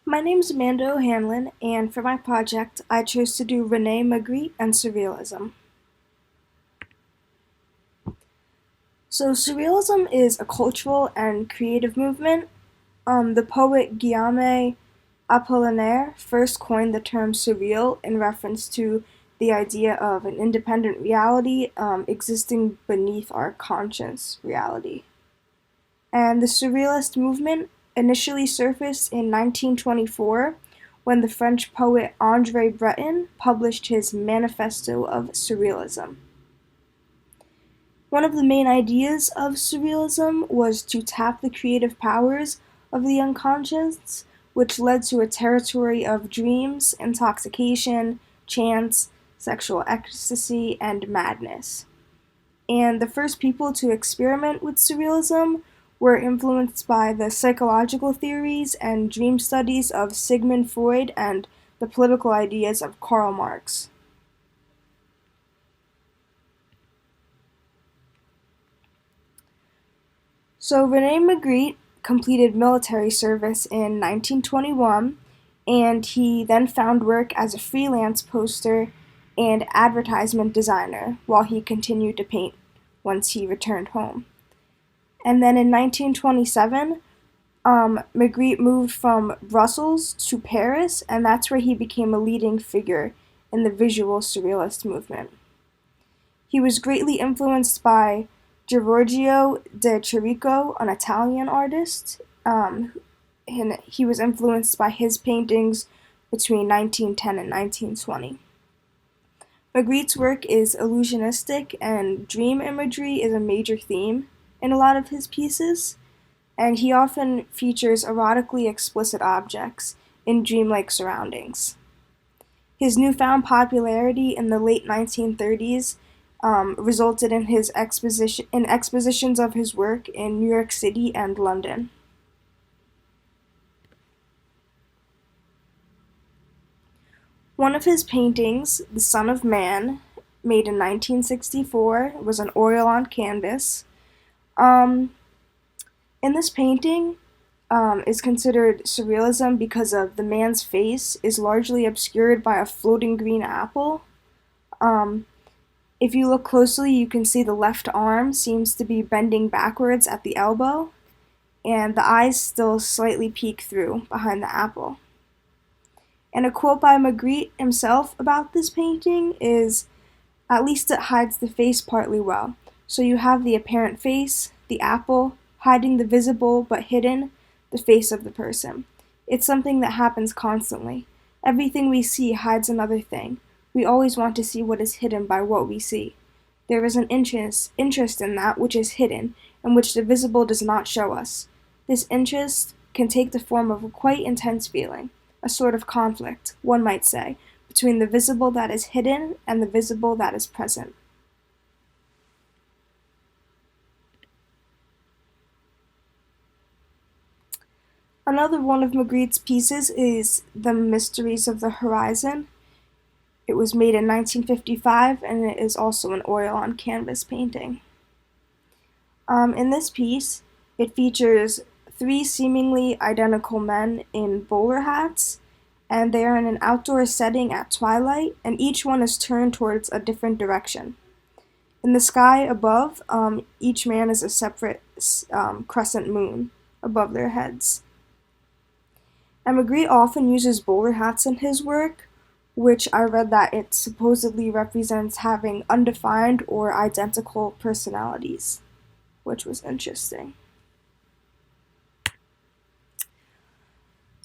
My name's Amanda O'Hanlon, and for my project, I chose to do Rene, Magritte, and Surrealism. So, Surrealism is a cultural and creative movement. The poet Guillaume Apollinaire first coined the term surreal in reference to the idea of an independent reality existing beneath our conscious reality. And the Surrealist movement initially surfaced in 1924 when the French poet André Breton published his Manifesto of Surrealism. One of the main ideas of Surrealism was to tap the creative powers of the unconscious, which led to a territory of dreams, intoxication, chance, sexual ecstasy, and madness. And the first people to experiment with surrealism were influenced by the psychological theories and dream studies of Sigmund Freud and the political ideas of Karl Marx. So Rene Magritte completed military service in 1921, and he then found work as a freelance poster and advertisement designer while he continued to paint once he returned home. And then in 1927, Magritte moved from Brussels to Paris, and that's where he became a leading figure in the visual surrealist movement. He was greatly influenced by Giorgio de Chirico, an Italian artist, and he was influenced by his paintings between 1910 and 1920. Magritte's work is illusionistic, and dream imagery is a major theme in a lot of his pieces, and he often features erotically explicit objects in dreamlike surroundings. His newfound popularity in the late 1930s resulted in his expositions of his work in New York City and London. One of his paintings, The Son of Man, made in 1964, was an oil on canvas. Um, in this painting, is considered surrealism because of the man's face is largely obscured by a floating green apple. Um, if you look closely, you can see the left arm seems to be bending backwards at the elbow, and the eyes still slightly peek through behind the apple. And a quote by Magritte himself about this painting is, "At least it hides the face partly well. So you have the apparent face, the apple, hiding the visible but hidden, the face of the person. It's something that happens constantly. Everything we see hides another thing. We always want to see what is hidden by what we see. There is an interest in that which is hidden and which the visible does not show us. This interest can take the form of a quite intense feeling, a sort of conflict, one might say, between the visible that is hidden and the visible that is present." Another one of Magritte's pieces is The Mysteries of the Horizon. It was made in 1955, and it is also an oil on canvas painting. In this piece, it features three seemingly identical men in bowler hats, and they are in an outdoor setting at twilight, and each one is turned towards a different direction. In the sky above, each man is a separate crescent moon above their heads. And Magritte often uses bowler hats in his work, which I read that it supposedly represents having undefined or identical personalities, which was interesting.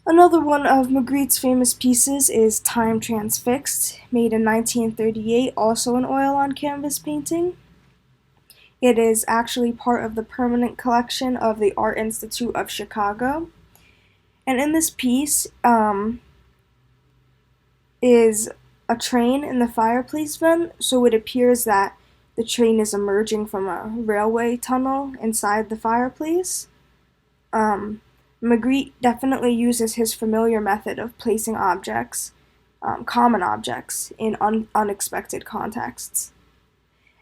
Another one of Magritte's famous pieces is Time Transfixed, made in 1938, also an oil on canvas painting. It is actually part of the permanent collection of the Art Institute of Chicago. And in this piece is a train in the fireplace vent, so it appears that the train is emerging from a railway tunnel inside the fireplace. Magritte definitely uses his familiar method of placing objects, common objects, in unexpected contexts.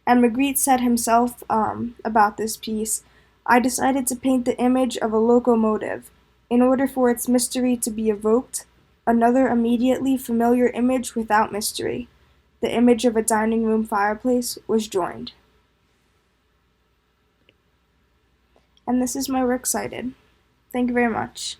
And Magritte said himself about this piece, "I decided to paint the image of a locomotive. In order for its mystery to be evoked, another immediately familiar image without mystery, the image of a dining room fireplace, was joined. And this is my works cited. Thank you very much.